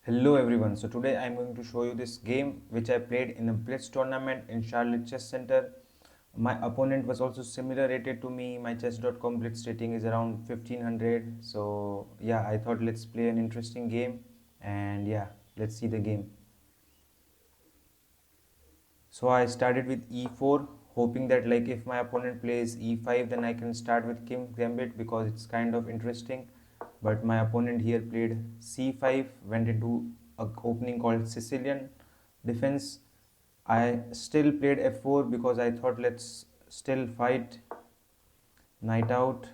Hello everyone, so today I'm going to show you this game which I played in a Blitz tournament in Charlotte Chess Center. My opponent was also similar rated to me. My chess.com Blitz rating is around 1500. So yeah, I thought let's play an interesting game and yeah, let's see the game. So I started with e4, hoping that like if my opponent plays e5 then I can start with king gambit because it's kind of interesting. But my opponent here played c5, went into a opening called Sicilian defense. I still played f4 because I thought let's still fight. Knight out,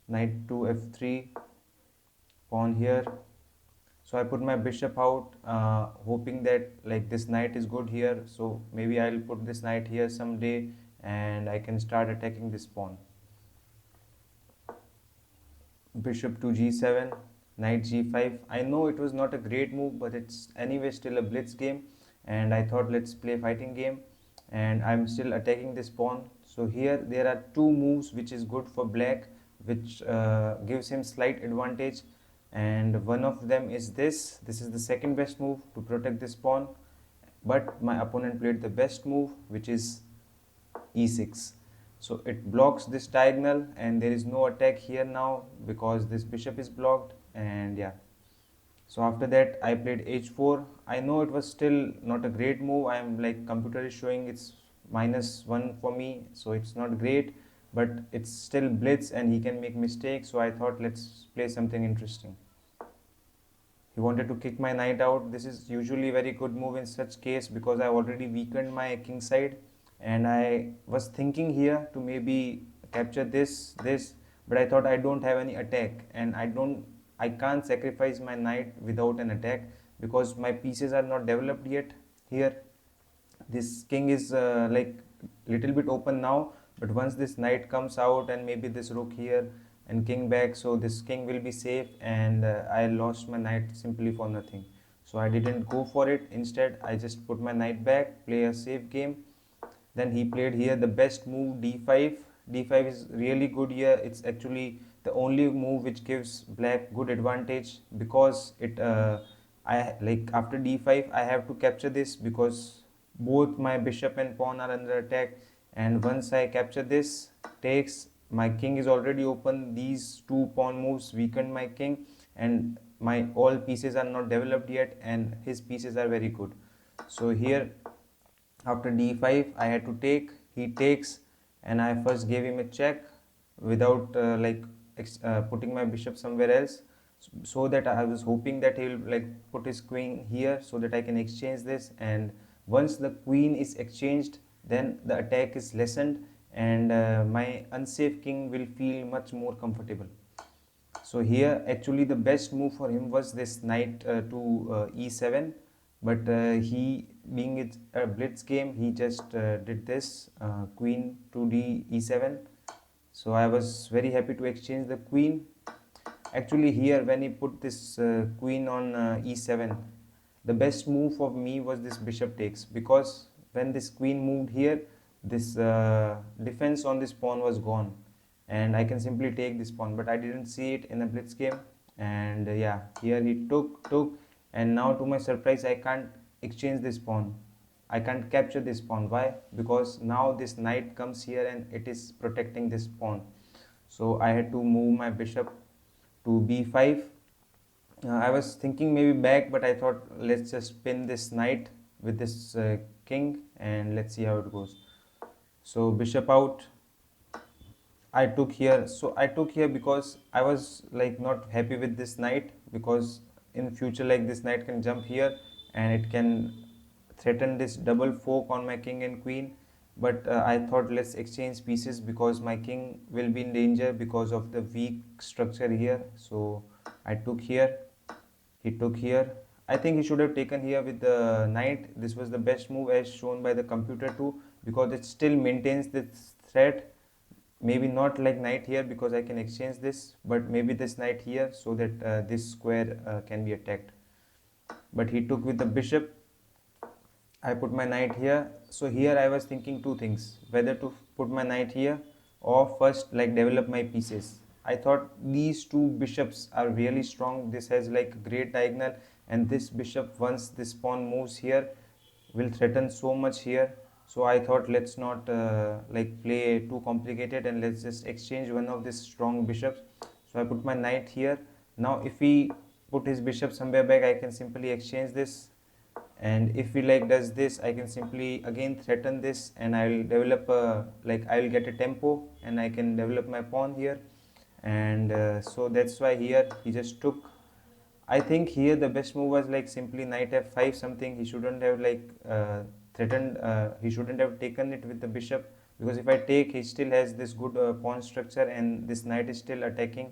knight to f3, pawn here. So I put my bishop out, hoping that like this knight is good here, so maybe I'll put this knight here someday and I can start attacking this pawn. Bishop to g7, knight g5. I know it was not a great move, but it's anyway still a blitz game, and I thought let's play fighting game, and I'm still attacking this pawn. So here there are two moves which is good for black, which gives him slight advantage, and one of them is this is the second best move to protect this pawn, but my opponent played the best move, which is e6. So it blocks this diagonal and there is no attack here now because this bishop is blocked. And yeah, so after that I played h4. I know it was still not a great move. I am like, computer is showing it's -1 for me, so it's not great, but it's still blitz and he can make mistakes, so I thought let's play something interesting. He wanted to kick my knight out. This is usually very good move in such case because I already weakened my king side, and I was thinking here to maybe capture this, but I thought I don't have any attack and I can't sacrifice my knight without an attack because my pieces are not developed yet. Here this king is like little bit open now, but once this knight comes out and maybe this rook here and king back, so this king will be safe, and I lost my knight simply for nothing. So I didn't go for it. Instead I just put my knight back, play a safe game. Then he played here the best move, d5. d5 is really good here. It's actually the only move which gives black good advantage because it I like after d5 I have to capture this because both my bishop and pawn are under attack, and once I capture this takes, my king is already open. These two pawn moves weakened my king, and my all pieces are not developed yet and his pieces are very good. So here after d5 I had to take, he takes, and I first gave him a check without putting my bishop somewhere else, so that I was hoping that he will like put his queen here so that I can exchange this, and once the queen is exchanged then the attack is lessened, and my unsafe king will feel much more comfortable. So here actually the best move for him was this knight to e7, but he, being it a blitz game, he just did this queen to d e7. So I was very happy to exchange the queen. Actually here when he put this queen on e7, the best move for me was this bishop takes, because when this queen moved here, this defense on this pawn was gone and I can simply take this pawn, but I didn't see it in a blitz game. And yeah, here he took, and now to my surprise I can't exchange this pawn. I can't capture this pawn. Why? Because now this knight comes here and it is protecting this pawn. So I had to move my bishop to b5. I was thinking maybe back, but I thought let's just pin this knight with this king and let's see how it goes. So bishop out, I took here. So I took here because I was like not happy with this knight, because in future like this knight can jump here and it can threaten this double fork on my king and queen. But I thought let's exchange pieces because my king will be in danger because of the weak structure here. So I took here, he took here. I think he should have taken here with the knight. This was the best move as shown by the computer too, because it still maintains this threat. Maybe not like knight here because I can exchange this, but maybe this knight here so that this square can be attacked. But he took with the bishop. I put my knight here. So here I was thinking two things, whether to put my knight here or first like develop my pieces. I thought these two bishops are really strong. This has like great diagonal and this bishop, once this pawn moves here, will threaten so much here. So I thought let's not like play too complicated, and let's just exchange one of these strong bishops. So I put my knight here. Now if we put his bishop somewhere back, I can simply exchange this, and if he like does this, I can simply again threaten this, and I'll develop a, like I'll get a tempo, and I can develop my pawn here. And so that's why here he just took. I think here the best move was like simply knight f5 something. He shouldn't have like threatened, he shouldn't have taken it with the bishop, because if I take, he still has this good pawn structure, and this knight is still attacking.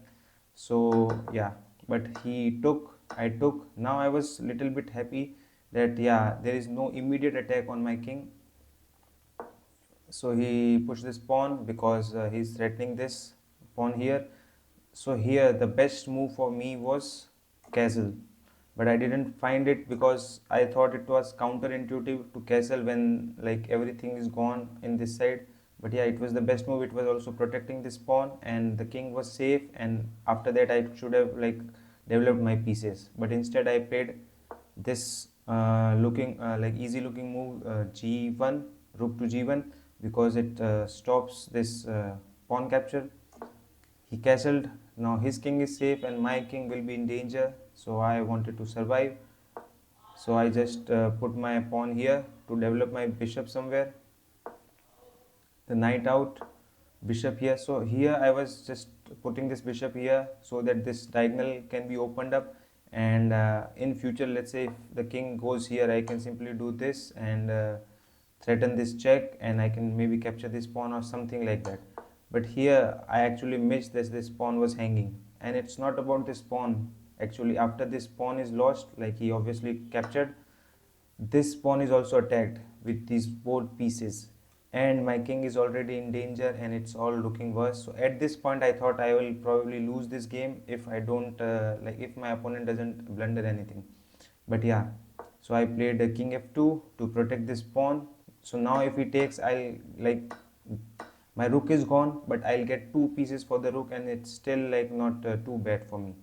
So yeah, but he took, I took. Now I was little bit happy that yeah, there is no immediate attack on my king. So he pushed this pawn because he's threatening this pawn here. So here the best move for me was castle, but I didn't find it because I thought it was counterintuitive to castle when like everything is gone in this side. But yeah, it was the best move. It was also protecting this pawn, and the king was safe, and after that I should have like developed my pieces, but instead I played this looking like easy looking move, g1, rook to g1, because it stops this pawn capture. He castled. Now his king is safe and my king will be in danger, so I wanted to survive. So I just put my pawn here to develop my bishop somewhere. The knight out, bishop here. So here I was just putting this bishop here so that this diagonal can be opened up, and in future, let's say if the king goes here, I can simply do this and threaten this check, and I can maybe capture this pawn or something like that. But here I actually missed this pawn was hanging, and it's not about this pawn. Actually, after this pawn is lost, like he obviously captured, this pawn is also attacked with these both pieces, and my king is already in danger, and it's all looking worse. So at this point I thought I will probably lose this game if I don't like if my opponent doesn't blunder anything. But yeah, so I played king f2 to protect this pawn. So now if he takes, I'll like, my rook is gone, but I'll get two pieces for the rook, and it's still like not too bad for me.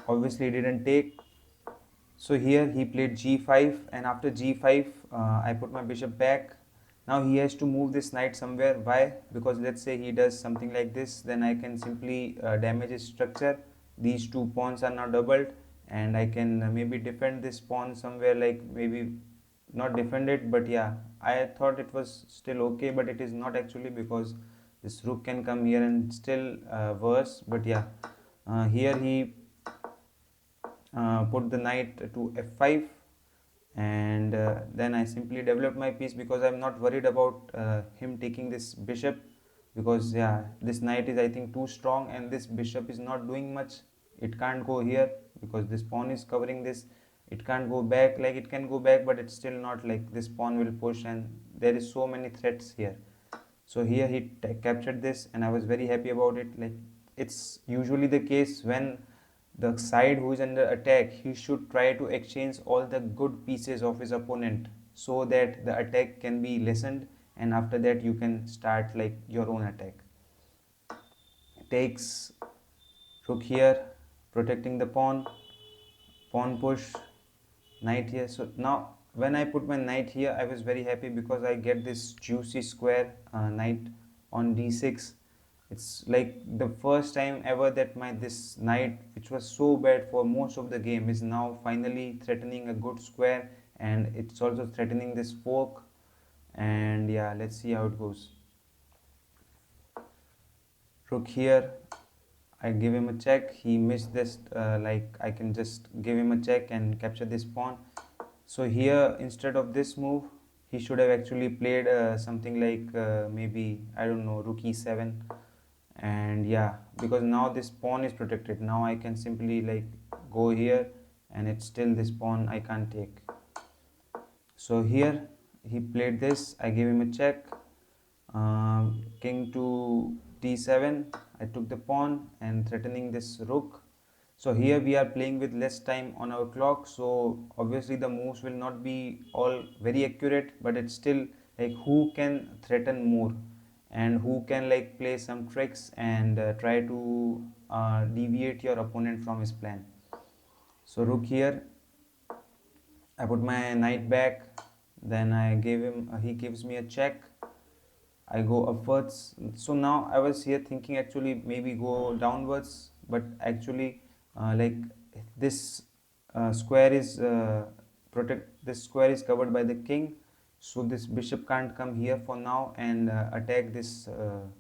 Obviously he didn't take. So here he played g5, and after g5 I put my bishop back. Now he has to move this knight somewhere. Why? Because let's say he does something like this, then I can simply damage his structure. These two pawns are now doubled, and I can maybe defend this pawn somewhere, like maybe not defend it, but yeah, I thought it was still okay, but it is not actually, because this rook can come here and still worse. But yeah, here he put the knight to f5, and then I simply developed my piece because I'm not worried about him taking this bishop, because yeah, this knight is I think too strong, and this bishop is not doing much. It can't go here because this pawn is covering this. It can't go back, like it can go back, but it's still not, like this pawn will push, and there is so many threats here. So here he captured this, and I was very happy about it. Like, it's usually the case when the side who is under attack, he should try to exchange all the good pieces of his opponent so that the attack can be lessened, and after that you can start like your own attack. Takes, rook here, protecting the pawn, pawn push, knight here. So now when I put my knight here, I was very happy because I get this juicy square knight on d6. It's like the first time ever that my this knight, which was so bad for most of the game, is now finally threatening a good square, and it's also threatening this fork. And yeah, let's see how it goes. Rook here, I give him a check. He missed this, like I can just give him a check and capture this pawn. So here, instead of this move, he should have actually played something like maybe, I don't know, rook e7. And yeah, because now this pawn is protected, now I can simply like go here, and it's still this pawn I can't take. So here he played this, I gave him a check, king to d7, I took the pawn and threatening this rook. So here we are playing with less time on our clock, so obviously the moves will not be all very accurate, but it's still like who can threaten more and who can like play some tricks and try to deviate your opponent from his plan. So rook here, I put my knight back, then I gave him, he gives me a check, I go upwards. So now I was here thinking actually maybe go downwards, but actually like this square is this square is covered by the king, so this bishop can't come here for now and attack this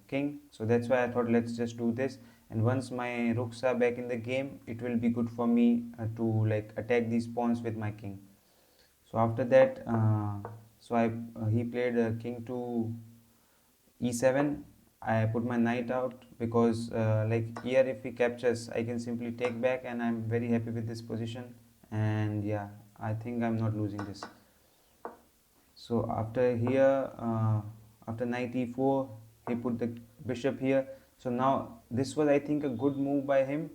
king. So that's why I thought let's just do this, and once my rooks are back in the game, it will be good for me to like attack these pawns with my king. So after that, he played king to e7. I put my knight out because like here if he captures, I can simply take back, and I'm very happy with this position. And yeah, I think I'm not losing this. So after here, after knight e4, he put the bishop here. So now this was, I think, a good move by him,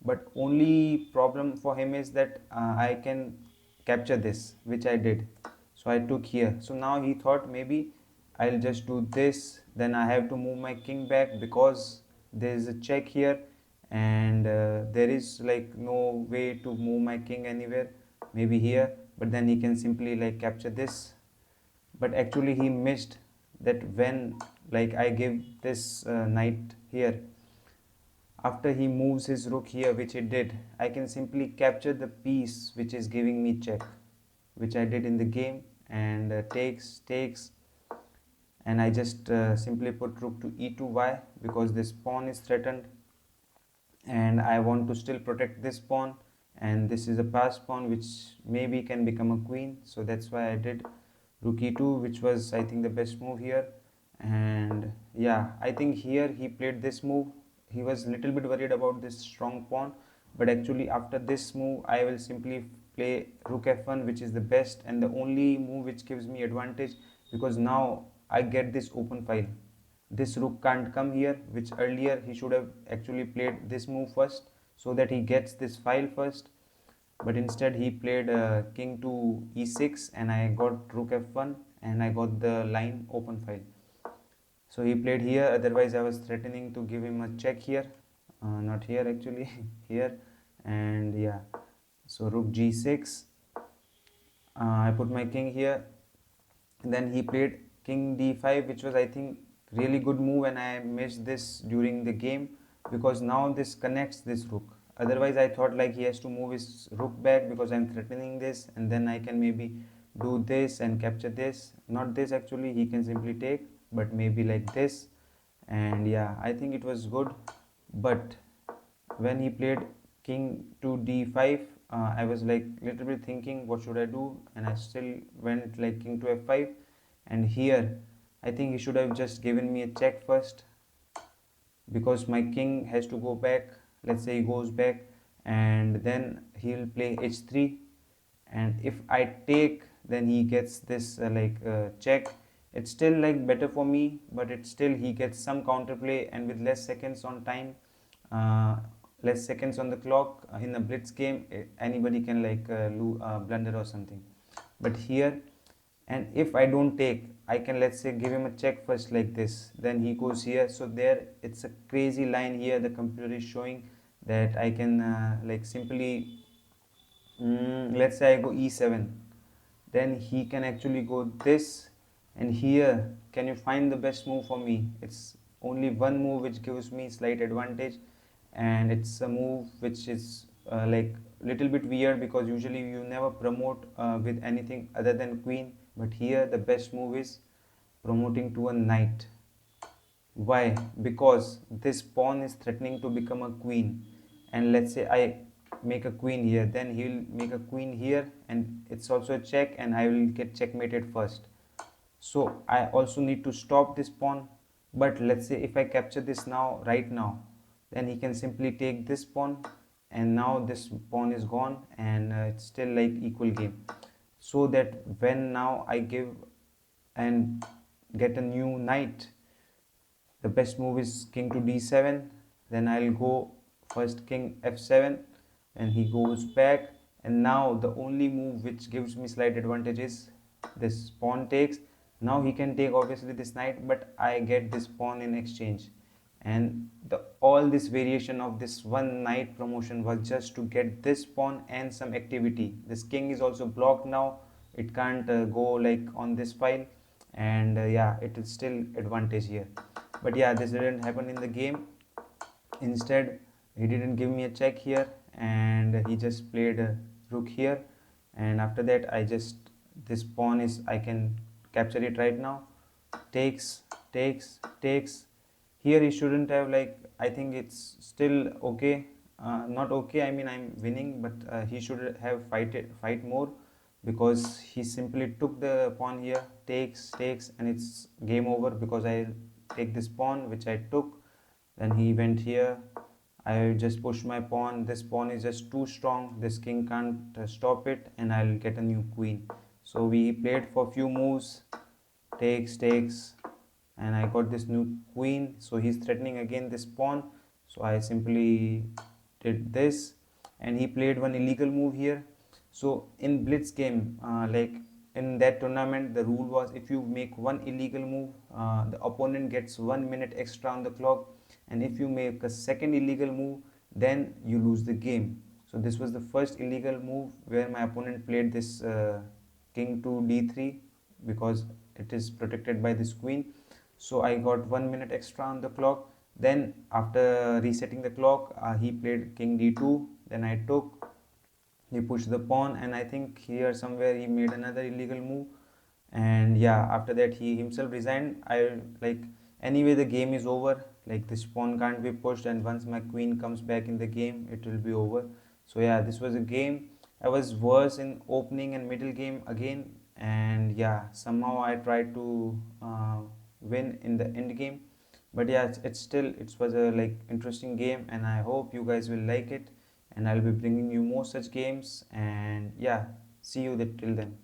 but only problem for him is that I can capture this, which I did. So I took here. So now he thought maybe I'll just do this, then I have to move my king back because there is a check here, and there is like no way to move my king anywhere, maybe here, but then he can simply like capture this. But actually he missed that when like I give this knight here, after he moves his rook here, which he did, I can simply capture the piece which is giving me check, which I did in the game, and takes, and I just simply put rook to e2. Why? Because this pawn is threatened and I want to still protect this pawn, and this is a passed pawn which maybe can become a queen. So that's why I did rook e2, which was, I think, the best move here. And yeah, I think here he played this move. He was a little bit worried about this strong pawn, but actually after this move I will simply play rook f1, which is the best and the only move which gives me advantage, because now I get this open file. This rook can't come here, which earlier he should have actually played this move first so that he gets this file first, but instead he played king to e6 and I got rook f1 and I got the line open file. So he played here, otherwise I was threatening to give him a check here, not here actually, here. And yeah, so rook g6, I put my king here. Then he played king d5, which was, I think, really good move, and I missed this during the game because now this connects this rook. Otherwise I thought like he has to move his rook back because I'm threatening this, and then I can maybe do this and capture this. Not this actually, he can simply take, but maybe like this. And yeah, I think it was good. But when he played king to d5, I was like little bit thinking what should I do, and I still went like king to f5. And here I think he should have just given me a check first, because my king has to go back. Let's say he goes back, and then he'll play h3, and if I take, then he gets this check. It's still like better for me, but it's still he gets some counterplay, and with less seconds on time, uh, less seconds on the clock, in a blitz game, anybody can like blunder or something. But here, and if I don't take, I can, let's say, give him a check first like this, then he goes here. So there, it's a crazy line here the computer is showing, that I can like simply, let's say I go e7, then he can actually go this. And here, can you find the best move for me? It's only one move which gives me slight advantage, and it's a move which is like little bit weird, because usually you never promote with anything other than queen, but here the best move is promoting to a knight. Why? Because this pawn is threatening to become a queen, and let's say I make a queen here, then he will make a queen here, and it's also a check, and I will get checkmated first. So I also need to stop this pawn. But let's say if I capture this now, right now, then he can simply take this pawn, and now this pawn is gone, and it's still like equal game. So that when now I give and get a new knight, the best move is king to d7, then I'll go first king f7, and he goes back. And now the only move which gives me slight advantage is this pawn takes. Now he can take obviously this knight, but I get this pawn in exchange. and the all this variation of this one knight promotion was just to get this pawn and some activity. This king is also blocked now, it can't go like on this file, and yeah, it is still advantage here. But yeah, this didn't happen in the game. Instead, he didn't give me a check here, and he just played a rook here. And after that, I just, this pawn is, I can capture it right now. Takes, takes. Here he shouldn't have, like, I think it's still okay. Not okay, I mean I'm winning, but he should have fight more, because he simply took the pawn here. Takes, and it's game over because I take this pawn which I took. Then he went here, I just push my pawn. This pawn is just too strong, this king can't stop it, and I'll get a new queen. So we played for few moves. Takes, and I got this new queen. So he's threatening again this pawn, so I simply did this, and he played one illegal move here. So in blitz game, like in that tournament, the rule was if you make one illegal move, the opponent gets 1 minute extra on the clock, and if you make a second illegal move, then you lose the game. So this was the first illegal move where my opponent played this king to d3, because it is protected by this queen. So I got 1 minute extra on the clock. Then after resetting the clock, he played king d2, then I took, he pushed the pawn, and I think here somewhere he made another illegal move. And yeah, after that he himself resigned. I, like, anyway the game is over, like this pawn can't be pushed, and once my queen comes back in the game, it will be over. So yeah, this was a game. I was worse in opening and middle game again, and yeah, somehow I tried to win in the end game. But yeah, it's still, it was a like interesting game, and I hope you guys will like it, and I'll be bringing you more such games. And yeah, see you till then.